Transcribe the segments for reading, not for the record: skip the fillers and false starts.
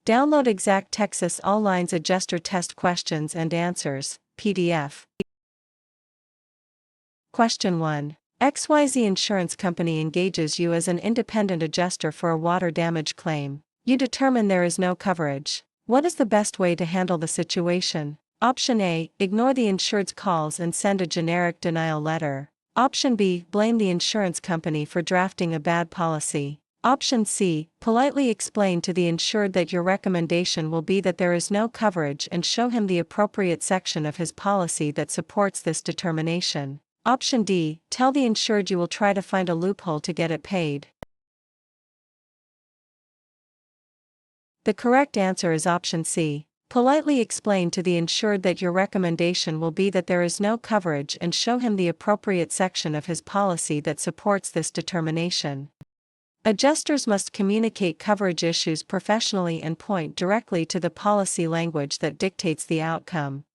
Download exact Texas All Lines Adjuster Test Questions and Answers, PDF. Question 1. XYZ Insurance Company engages you as an independent adjuster for a water damage claim. You determine there is no coverage. What is the best way to handle the situation? Option A. Ignore the insured's calls and send a generic denial letter. Option B. Blame the insurance company for drafting a bad policy. Option C. Politely explain to the insured that your recommendation will be that there is no coverage and show him the appropriate section of his policy that supports this determination. Option D. Tell the insured you will try to find a loophole to get it paid. The correct answer is option C. Politely explain to the insured that your recommendation will be that there is no coverage and show him the appropriate section of his policy that supports this determination. Adjusters must communicate coverage issues professionally and point directly to the policy language that dictates the outcome.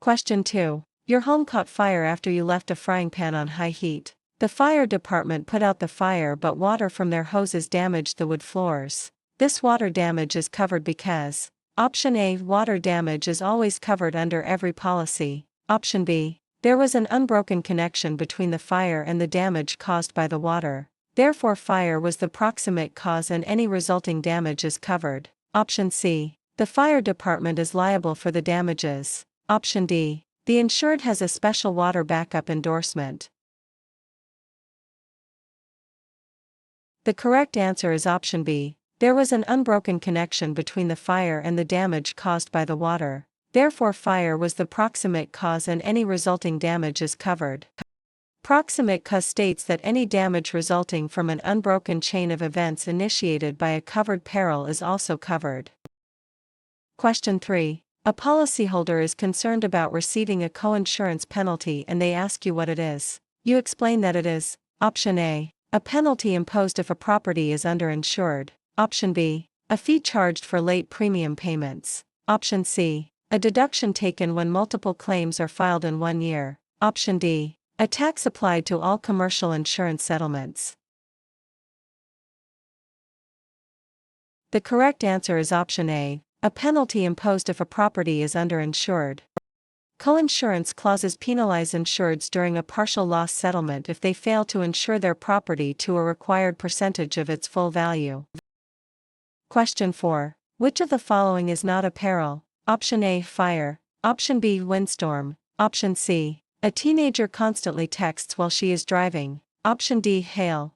Question 2. Your home caught fire after you left a frying pan on high heat. The fire department put out the fire, but water from their hoses damaged the wood floors. This water damage is covered because Option A. Water damage is always covered under every policy. Option B. There was an unbroken connection between the fire and the damage caused by the water. Therefore, fire was the proximate cause and any resulting damage is covered. Option C. The fire department is liable for the damages. Option D. The insured has a special water backup endorsement. The correct answer is option B. There was an unbroken connection between the fire and the damage caused by the water. Therefore, fire was the proximate cause and any resulting damage is covered. Proximate cause states that any damage resulting from an unbroken chain of events initiated by a covered peril is also covered. Question 3. A policyholder is concerned about receiving a coinsurance penalty and they ask you what it is. You explain that it is Option A. A penalty imposed if a property is underinsured. Option B. A fee charged for late premium payments. Option C. A deduction taken when multiple claims are filed in 1 year. Option D. A tax applied to all commercial insurance settlements. The correct answer is option A. A penalty imposed if a property is underinsured. Coinsurance clauses penalize insureds during a partial loss settlement if they fail to insure their property to a required percentage of its full value. Question 4. Which of the following is not a peril? Option A. Fire. Option B. Windstorm. Option C. A teenager constantly texts while she is driving. Option D. Hail.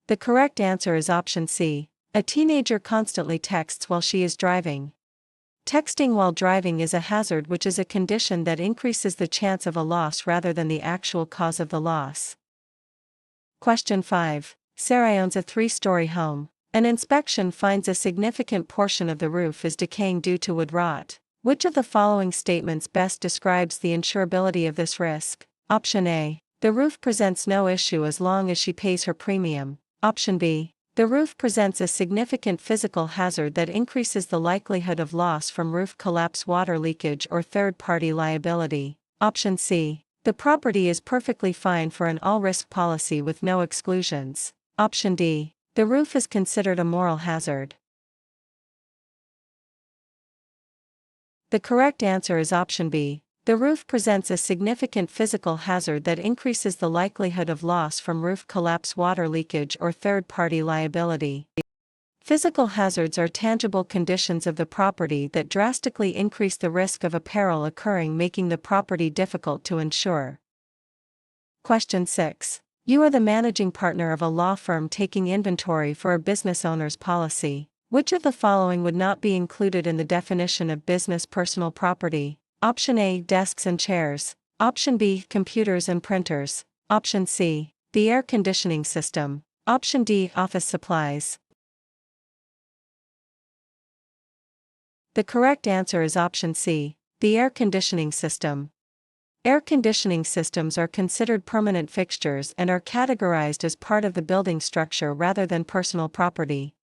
The correct answer is option C. A teenager constantly texts while she is driving. Texting while driving is a hazard, which is a condition that increases the chance of a loss rather than the actual cause of the loss. Question 5. Sarah owns a 3-story home. An inspection finds a significant portion of the roof is decaying due to wood rot. Which of the following statements best describes the insurability of this risk? Option A. The roof presents no issue as long as she pays her premium. Option B. The roof presents a significant physical hazard that increases the likelihood of loss from roof collapse, water leakage, or third-party liability. Option C. The property is perfectly fine for an all-risk policy with no exclusions. Option D. The roof is considered a moral hazard. The correct answer is option B. The roof presents a significant physical hazard that increases the likelihood of loss from roof collapse, water leakage, or third-party liability. Physical hazards are tangible conditions of the property that drastically increase the risk of a peril occurring, making the property difficult to insure. Question 6. You are the managing partner of a law firm taking inventory for a business owner's policy. Which of the following would not be included in the definition of business personal property? Option A. Desks and chairs. Option B. Computers and printers. Option C. The air conditioning system. Option D. Office supplies. The correct answer is option C. The air conditioning system. Air conditioning systems are considered permanent fixtures and are categorized as part of the building structure rather than personal property.